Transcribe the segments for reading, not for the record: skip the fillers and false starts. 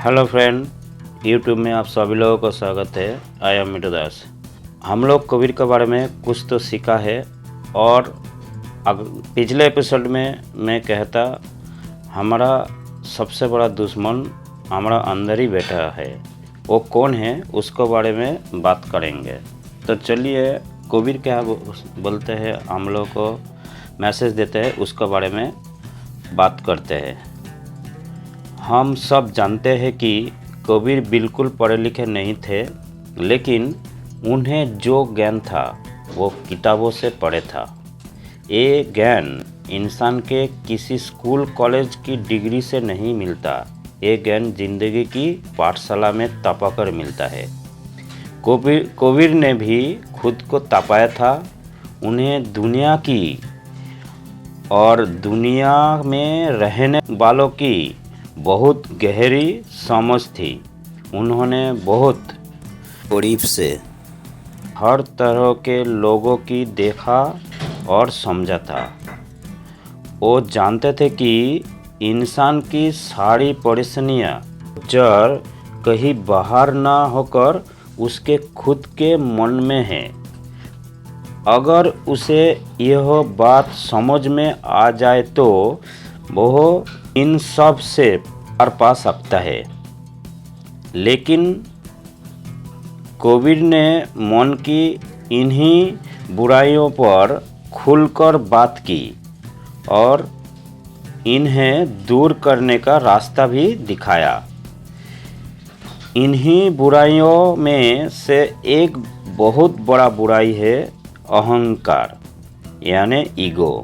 Hello friend, YouTube में आप सभी लोगों को स्वागत है। आई एम मिठू दास। हम लोग कबीर के बारे में कुछ तो सीखा है और पिछले एपिसोड में मैं कहता हमारा सबसे बड़ा दुश्मन हमारा अंदर ही बैठा है, वो कौन है उसको बारे में बात करेंगे। तो चलिए कबीर क्या बोलते हैं, हम लोग को मैसेज देते हैं, उसके बारे में बात करते हैं। हम सब जानते हैं कि कबीर बिल्कुल पढ़े लिखे नहीं थे, लेकिन उन्हें जो ज्ञान था वो किताबों से पढ़े था। ये ज्ञान इंसान के किसी स्कूल कॉलेज की डिग्री से नहीं मिलता, ये ज्ञान जिंदगी की पाठशाला में तपाकर मिलता है। कबीर ने भी खुद को तपाया था। उन्हें दुनिया की और दुनिया में रहने वालों की बहुत गहरी समझ थी। उन्होंने बहुत करीब से हर तरह के लोगों की देखा और समझा था। वो जानते थे कि इंसान की सारी परेशानियाँ जड़ कहीं बाहर ना होकर उसके खुद के मन में है। अगर उसे यह बात समझ में आ जाए तो वह इन सब से पार पा सकता है। लेकिन कबीर ने मन की इन्हीं बुराइयों पर खुलकर बात की और इन्हें दूर करने का रास्ता भी दिखाया। इन्हीं बुराइयों में से एक बहुत बड़ा बुराई है अहंकार, यानी ईगो।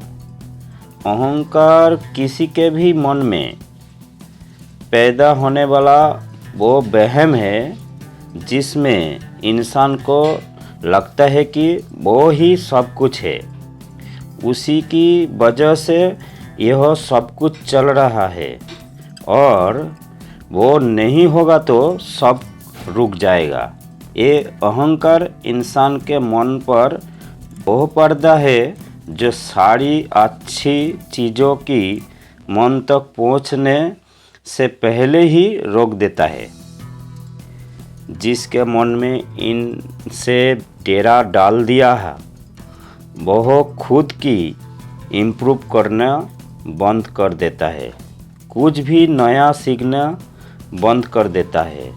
अहंकार किसी के भी मन में पैदा होने वाला वो वहम है जिसमें इंसान को लगता है कि वो ही सब कुछ है, उसी की वजह से यह सब कुछ चल रहा है और वो नहीं होगा तो सब रुक जाएगा। ये अहंकार इंसान के मन पर वो पर्दा है जो सारी अच्छी चीज़ों की मन तक पहुंचने से पहले ही रोक देता है। जिसके मन में इनसे डेरा डाल दिया है वह खुद की इम्प्रूव करना बंद कर देता है, कुछ भी नया सीखना बंद कर देता है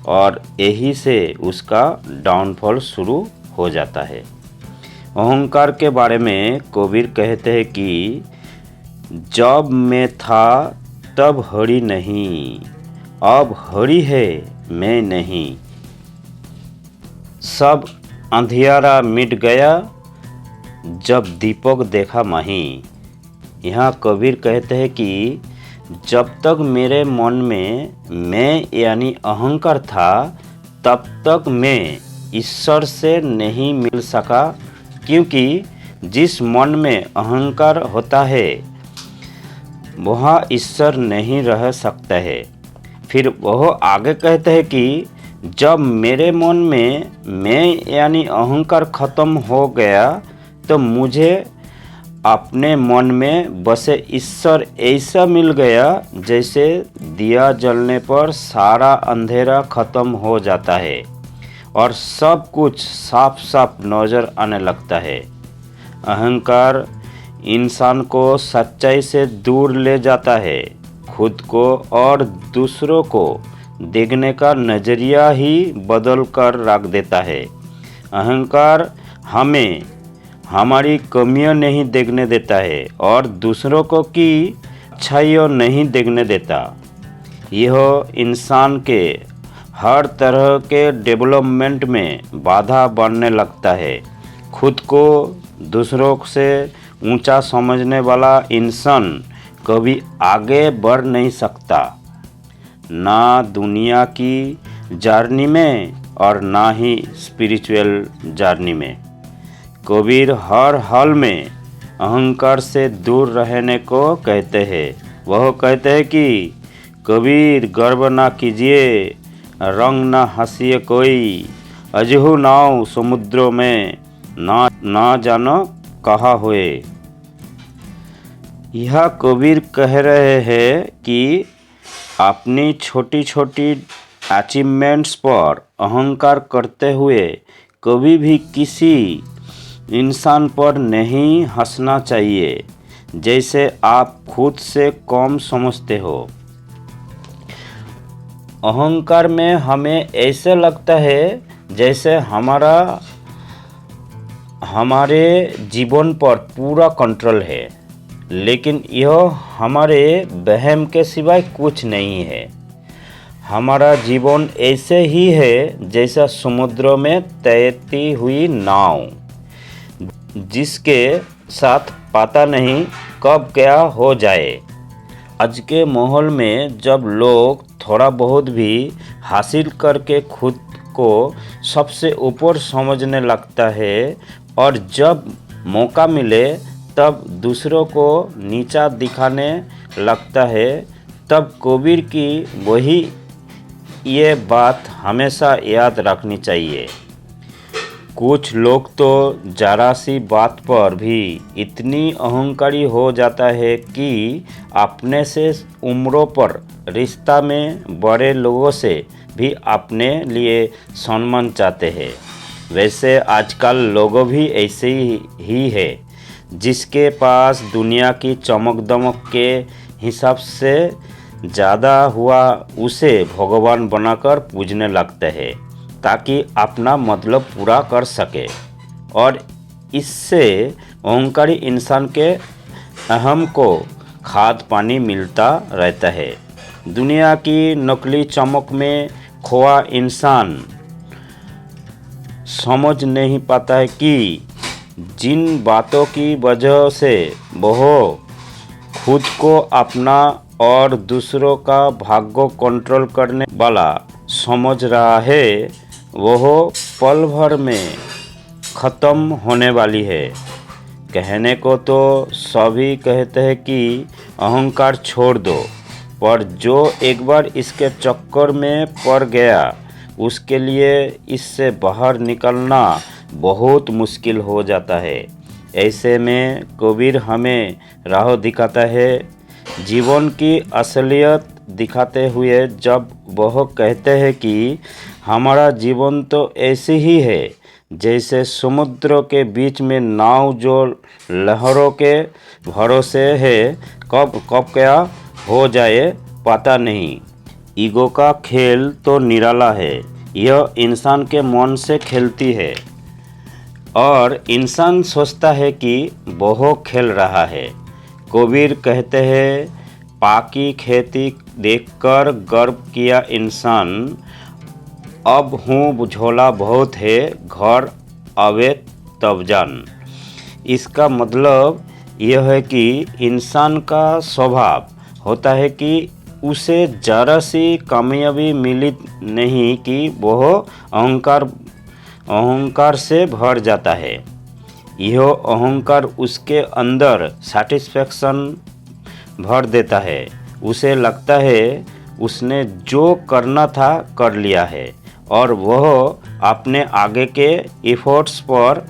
और यही से उसका डाउनफॉल शुरू हो जाता है। अहंकार के बारे में कबीर कहते हैं कि जब मैं था तब हरि नहीं, अब हरि है मैं नहीं। सब अंधियारा मिट गया जब दीपक देखा माही। यहाँ कबीर कहते हैं कि जब तक मेरे मन में मैं यानी अहंकार था तब तक मैं ईश्वर से नहीं मिल सका, क्योंकि जिस मन में अहंकार होता है वहाँ ईश्वर नहीं रह सकता है। फिर वह आगे कहते हैं कि जब मेरे मन में मैं यानी अहंकार खत्म हो गया तो मुझे अपने मन में बसे ईश्वर ऐसा मिल गया जैसे दिया जलने पर सारा अंधेरा खत्म हो जाता है और सब कुछ साफ साफ नज़र आने लगता है। अहंकार इंसान को सच्चाई से दूर ले जाता है, खुद को और दूसरों को देखने का नज़रिया ही बदल कर रख देता है। अहंकार हमें हमारी कमियां नहीं देखने देता है और दूसरों को की अच्छाइयाँ नहीं देखने देता। यह इंसान के हर तरह के डेवलपमेंट में बाधा बनने लगता है। खुद को दूसरों से ऊंचा समझने वाला इंसान कभी आगे बढ़ नहीं सकता, ना दुनिया की जर्नी में और ना ही स्पिरिचुअल जर्नी में। कबीर हर हाल में अहंकार से दूर रहने को कहते हैं। वह कहते हैं कि कबीर गर्व ना कीजिए, रंग ना हंसिए कोई, अजहू नाव समुद्रों में ना जानो कहा हुए। यह कबीर कह रहे हैं कि अपनी छोटी छोटी अचीवमेंट्स पर अहंकार करते हुए कभी भी किसी इंसान पर नहीं हंसना चाहिए जैसे आप खुद से कम समझते हो। अहंकार में हमें ऐसे लगता है जैसे हमारे जीवन पर पूरा कंट्रोल है, लेकिन यह हमारे वहम के सिवाय कुछ नहीं है। हमारा जीवन ऐसे ही है जैसा समुद्र में तैरती हुई नाव, जिसके साथ पता नहीं कब क्या हो जाए। आज के माहौल में जब लोग थोड़ा बहुत भी हासिल करके खुद को सबसे ऊपर समझने लगता है और जब मौका मिले तब दूसरों को नीचा दिखाने लगता है, तब कबीर की वही ये बात हमेशा याद रखनी चाहिए। कुछ लोग तो जरा सी बात पर भी इतनी अहंकारी हो जाता है कि अपने से उम्रों पर रिश्ता में बड़े लोगों से भी अपने लिए सम्मान चाहते हैं। वैसे आजकल लोगों भी ऐसे ही है, जिसके पास दुनिया की चमक दमक के हिसाब से ज़्यादा हुआ उसे भगवान बनाकर पूजने लगते हैं ताकि अपना मतलब पूरा कर सके, और इससे अहंकारी इंसान के अहम को खाद पानी मिलता रहता है। दुनिया की नकली चमक में खोआ इंसान समझ नहीं पाता है कि जिन बातों की वजह से वह खुद को अपना और दूसरों का भाग्य कंट्रोल करने वाला समझ रहा है, वह पल भर में ख़त्म होने वाली है। कहने को तो सभी कहते हैं कि अहंकार छोड़ दो, पर जो एक बार इसके चक्कर में पड़ गया उसके लिए इससे बाहर निकलना बहुत मुश्किल हो जाता है। ऐसे में कबीर हमें राह दिखाता है, जीवन की असलियत दिखाते हुए, जब वह कहते हैं कि हमारा जीवन तो ऐसे ही है जैसे समुद्र के बीच में नाव जो लहरों के भरोसे है, कब कब क्या हो जाए पता नहीं। ईगो का खेल तो निराला है, यह इंसान के मन से खेलती है और इंसान सोचता है कि वह खेल रहा है। कबीर कहते हैं, पाकी खेती देखकर गर्व किया इंसान, अब हूँ झोला बहुत है, घर आवे तब जान। इसका मतलब यह है कि इंसान का स्वभाव होता है कि उसे जरा सी कामयाबी मिली नहीं कि वह अहंकार से भर जाता है। यह अहंकार उसके अंदर सैटिस्फैक्शन भर देता है। उसे लगता है उसने जो करना था कर लिया है और वह अपने आगे के एफर्ट्स पर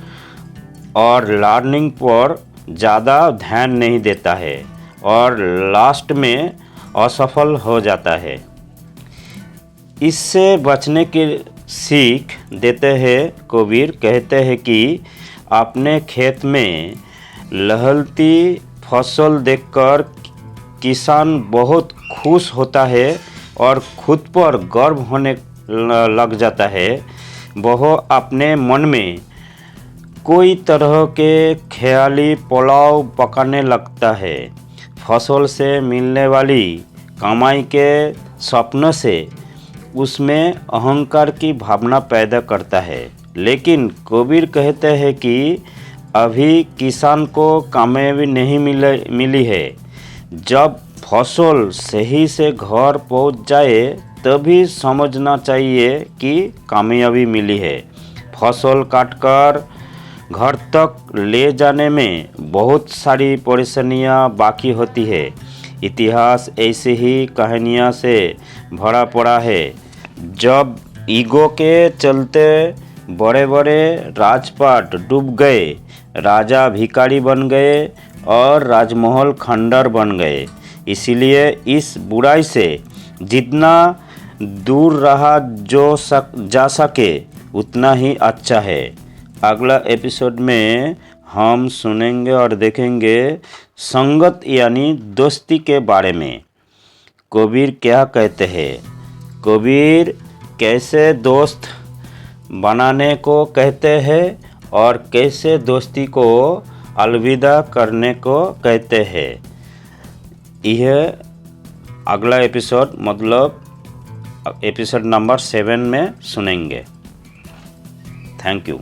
और लर्निंग पर ज़्यादा ध्यान नहीं देता है और लास्ट में असफल हो जाता है। इससे बचने की सीख देते हैं कबीर कहते हैं कि अपने खेत में लहलती फसल देखकर किसान बहुत खुश होता है और खुद पर गर्व होने लग जाता है। वह अपने मन में कोई तरह के ख्याली पुलाव पकाने लगता है। फसल से मिलने वाली कमाई के सपनों से उसमें अहंकार की भावना पैदा करता है। लेकिन कबीर कहते हैं कि अभी किसान को कामयाबी नहीं मिली है। जब फसल सही से घर पहुंच जाए तभी समझना चाहिए कि कामयाबी मिली है। फसल काटकर घर तक ले जाने में बहुत सारी परेशानियां बाकी होती है। इतिहास ऐसी ही कहानियां से भरा पड़ा है, जब ईगो के चलते बड़े बड़े राजपाट डूब गए, राजा भिखारी बन गए और राजमहल खंडर बन गए। इसीलिए इस बुराई से जितना दूर रहा जा सके उतना ही अच्छा है। अगला एपिसोड में हम सुनेंगे और देखेंगे संगत यानी दोस्ती के बारे में। कबीर क्या कहते हैं, कबीर कैसे दोस्त बनाने को कहते हैं और कैसे दोस्ती को अलविदा करने को कहते हैं। यह अगला एपिसोड मतलब एपिसोड नंबर 7 में सुनेंगे। Thank you.